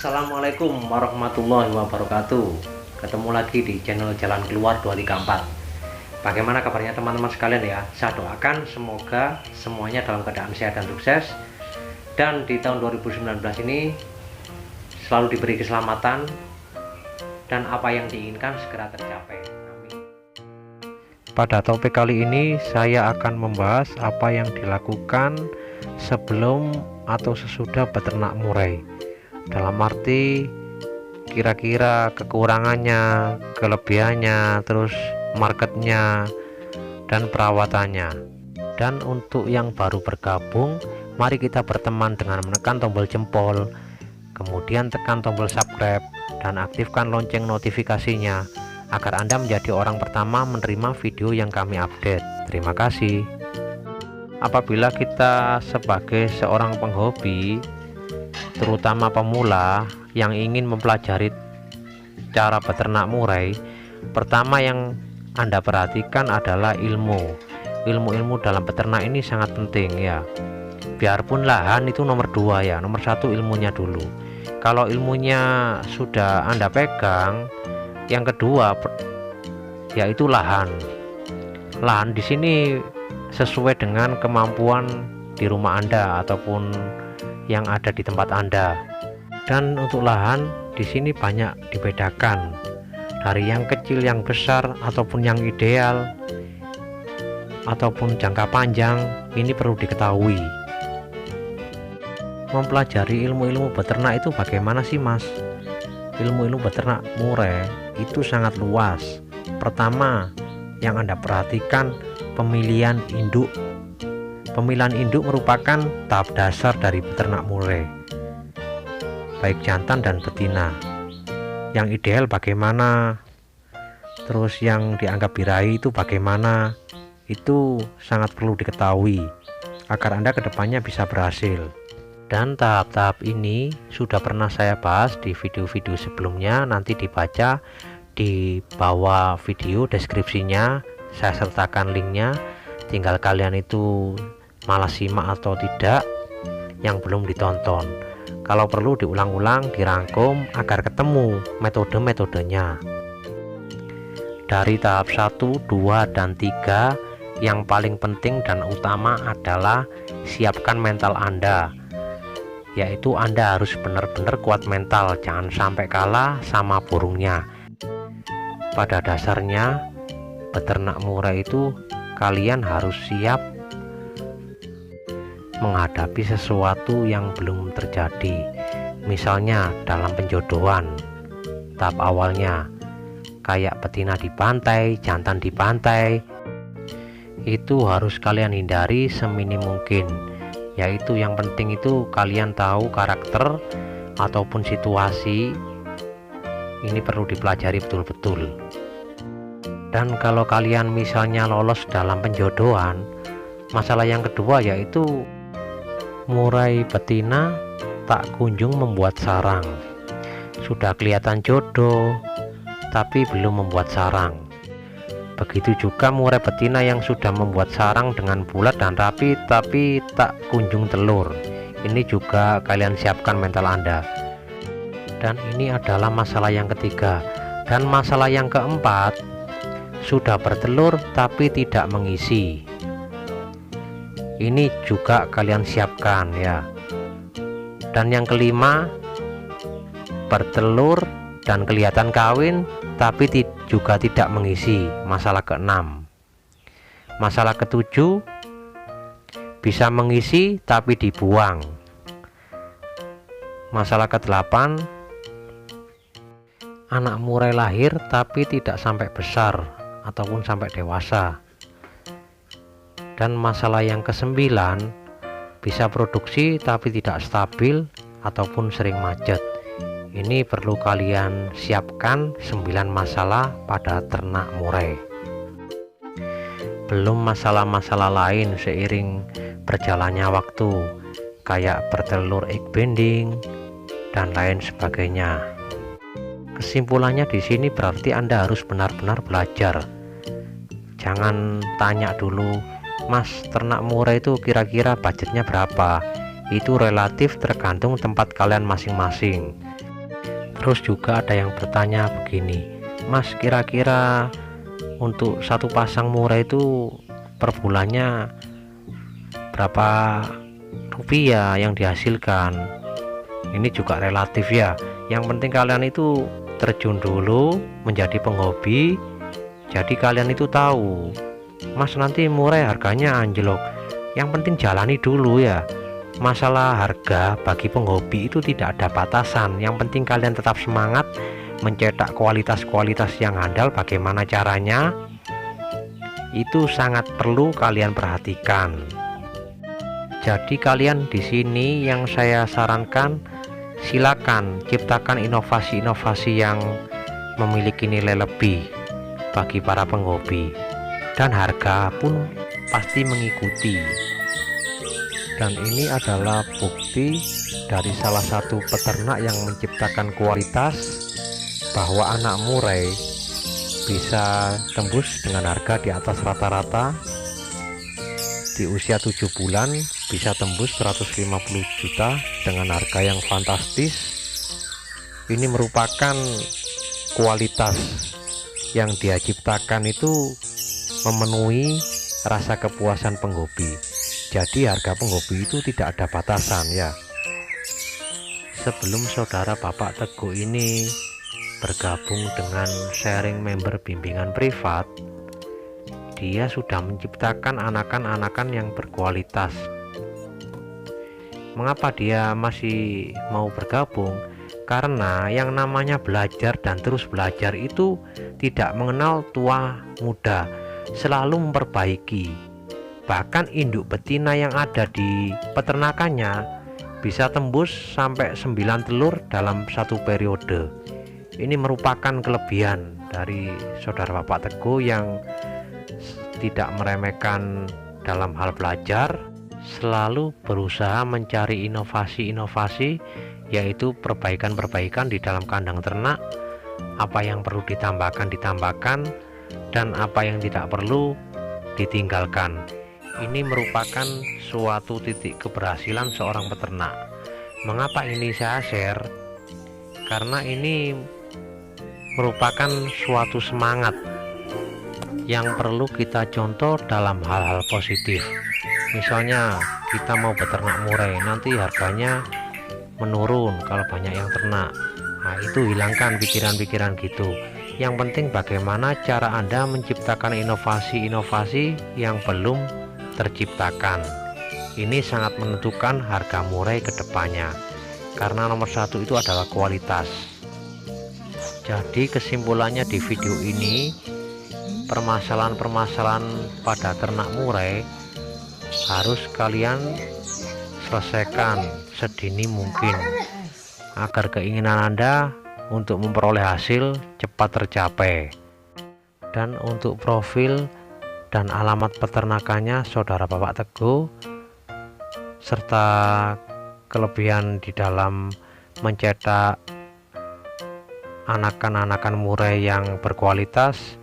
Assalamualaikum warahmatullahi wabarakatuh. Ketemu lagi di channel Jalan Keluar 234. Bagaimana kabarnya teman-teman sekalian ya? Saya doakan semoga semuanya dalam keadaan sehat dan sukses, dan di tahun 2019 ini selalu diberi keselamatan dan apa yang diinginkan segera tercapai. Amin. Pada topik kali ini saya akan membahas apa yang dilakukan sebelum atau sesudah beternak murai. Dalam arti kira-kira kekurangannya, kelebihannya, terus marketnya dan perawatannya. Dan untuk yang baru bergabung, mari kita berteman dengan menekan tombol jempol, kemudian tekan tombol subscribe dan aktifkan lonceng notifikasinya agar Anda menjadi orang pertama menerima video yang kami update. Terima kasih. Apabila kita sebagai seorang penghobi, terutama pemula yang ingin mempelajari cara beternak murai, pertama yang Anda perhatikan adalah ilmu dalam peternak ini sangat penting ya. Biarpun lahan itu nomor 2 ya, nomor 1 ilmunya dulu. Kalau ilmunya sudah Anda pegang, yang kedua yaitu lahan di sini sesuai dengan kemampuan di rumah Anda ataupun yang ada di tempat Anda. Dan untuk lahan di sini banyak dibedakan dari yang kecil, yang besar, ataupun yang ideal ataupun jangka panjang. Ini perlu diketahui. Mempelajari ilmu-ilmu beternak itu bagaimana sih Mas? Ilmu-ilmu beternak murai itu sangat luas. Pertama yang Anda perhatikan, pemilihan induk. Pemilihan induk merupakan tahap dasar dari peternak murai, baik jantan dan betina. Yang ideal bagaimana, terus yang dianggap birahi itu bagaimana, itu sangat perlu diketahui agar Anda kedepannya bisa berhasil. Dan tahap-tahap ini sudah pernah saya bahas di video-video sebelumnya, nanti dibaca di bawah video deskripsinya, saya sertakan linknya, tinggal kalian itu malas simak atau tidak yang belum ditonton. Kalau perlu diulang-ulang, dirangkum agar ketemu metode-metodenya. Dari tahap 1, 2, dan 3, yang paling penting dan utama adalah siapkan mental Anda, yaitu Anda harus benar-benar kuat mental, jangan sampai kalah sama burungnya. Pada dasarnya beternak murai itu kalian harus siap menghadapi sesuatu yang belum terjadi. Misalnya dalam penjodohan, tahap awalnya kayak betina di pantai, jantan di pantai, itu harus kalian hindari seminim mungkin. Yaitu yang penting itu kalian tahu karakter ataupun situasi. Ini perlu dipelajari betul-betul. Dan kalau kalian misalnya lolos dalam penjodohan, masalah yang kedua yaitu murai betina tak kunjung membuat sarang. Sudah kelihatan jodoh tapi belum membuat sarang. Begitu juga murai betina yang sudah membuat sarang dengan bulat dan rapi tapi tak kunjung telur. Ini juga kalian siapkan mental Anda. Dan ini adalah masalah yang ketiga. Dan masalah yang keempat, sudah bertelur tapi tidak mengisi. Ini juga kalian siapkan ya. Dan yang kelima, bertelur dan kelihatan kawin tapi juga tidak mengisi. Masalah keenam. Masalah ketujuh, bisa mengisi tapi dibuang. Masalah kedelapan, anak murai lahir tapi tidak sampai besar ataupun sampai dewasa. Dan masalah yang ke-9, bisa produksi tapi tidak stabil ataupun sering macet. Ini perlu kalian siapkan 9 masalah pada ternak murai. Belum masalah-masalah lain seiring berjalannya waktu, kayak bertelur egg bending dan lain sebagainya. Kesimpulannya di sini berarti Anda harus benar-benar belajar. Jangan tanya dulu, Mas, ternak murai itu kira-kira budgetnya berapa? Itu relatif tergantung tempat kalian masing-masing. Terus juga ada yang bertanya begini, Mas, kira-kira untuk satu pasang murai itu per bulannya berapa rupiah yang dihasilkan? Ini juga relatif ya. Yang penting kalian itu terjun dulu menjadi penghobi, jadi kalian itu tahu, Mas, nanti murai harganya anjlok. Yang penting jalani dulu ya. Masalah harga bagi penghobi itu tidak ada batasan. Yang penting kalian tetap semangat mencetak kualitas-kualitas yang handal. Bagaimana caranya? Itu sangat perlu kalian perhatikan. Jadi kalian di sini yang saya sarankan, silakan ciptakan inovasi-inovasi yang memiliki nilai lebih bagi para penghobi, dan harga pun pasti mengikuti. Dan ini adalah bukti dari salah satu peternak yang menciptakan kualitas, bahwa anak murai bisa tembus dengan harga di atas rata-rata. Di usia 7 bulan bisa tembus 150 juta dengan harga yang fantastis. Ini merupakan kualitas yang dia ciptakan itu memenuhi rasa kepuasan penghobi. Jadi harga penghobi itu tidak ada batasan ya. Sebelum saudara Bapak Teguh ini bergabung dengan sharing member bimbingan privat, dia sudah menciptakan anakan-anakan yang berkualitas. Mengapa dia masih mau bergabung? Karena yang namanya belajar dan terus belajar itu tidak mengenal tua muda, selalu memperbaiki. Bahkan induk betina yang ada di peternakannya bisa tembus sampai 9 telur dalam satu periode. Ini merupakan kelebihan dari saudara Bapak Teguh yang tidak meremehkan dalam hal belajar, selalu berusaha mencari inovasi-inovasi, yaitu perbaikan-perbaikan di dalam kandang ternak. Apa yang perlu ditambahkan, dan apa yang tidak perlu ditinggalkan. Ini merupakan suatu titik keberhasilan seorang peternak. Mengapa ini saya share? Karena ini merupakan suatu semangat yang perlu kita contoh dalam hal-hal positif. Misalnya kita mau beternak murai, nanti harganya menurun kalau banyak yang ternak. Nah, itu hilangkan pikiran-pikiran gitu. Yang penting bagaimana cara Anda menciptakan inovasi-inovasi yang belum terciptakan. Ini sangat menentukan harga murai ke depannya. Karena nomor satu itu adalah kualitas. Jadi kesimpulannya di video ini, permasalahan-permasalahan pada ternak murai harus kalian selesaikan sedini mungkin agar keinginan Anda untuk memperoleh hasil cepat tercapai. Dan untuk profil dan alamat peternakannya saudara Bapak Teguh, serta kelebihan di dalam mencetak anakan-anakan murai yang berkualitas,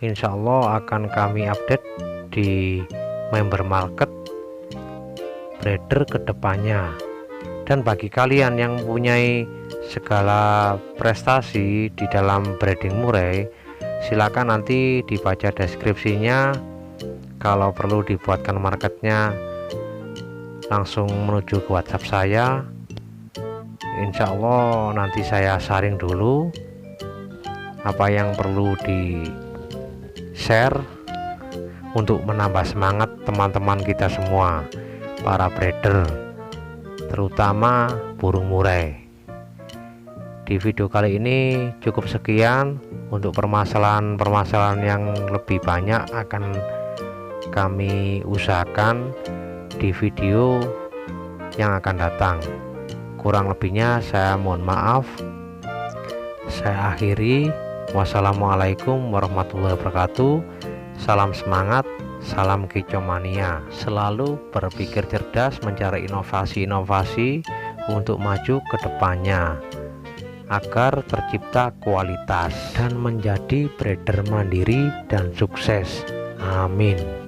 insya Allah akan kami update di member market breeder kedepannya. Dan bagi kalian yang mempunyai segala prestasi di dalam breeding murai, silakan nanti dibaca deskripsinya. Kalau perlu dibuatkan marketnya, langsung menuju ke WhatsApp saya. Insya Allah nanti saya sharing dulu apa yang perlu di share untuk menambah semangat teman-teman kita semua, para breeder, terutama burung murai. Di video kali ini cukup sekian. Untuk permasalahan-permasalahan yang lebih banyak akan kami usahakan di video yang akan datang. Kurang lebihnya saya mohon maaf. Saya akhiri. Wassalamualaikum warahmatullahi wabarakatuh. Salam semangat, salam kicomania. Selalu berpikir cerdas, mencari inovasi-inovasi untuk maju ke depannya agar tercipta kualitas dan menjadi breeder mandiri dan sukses. Amin.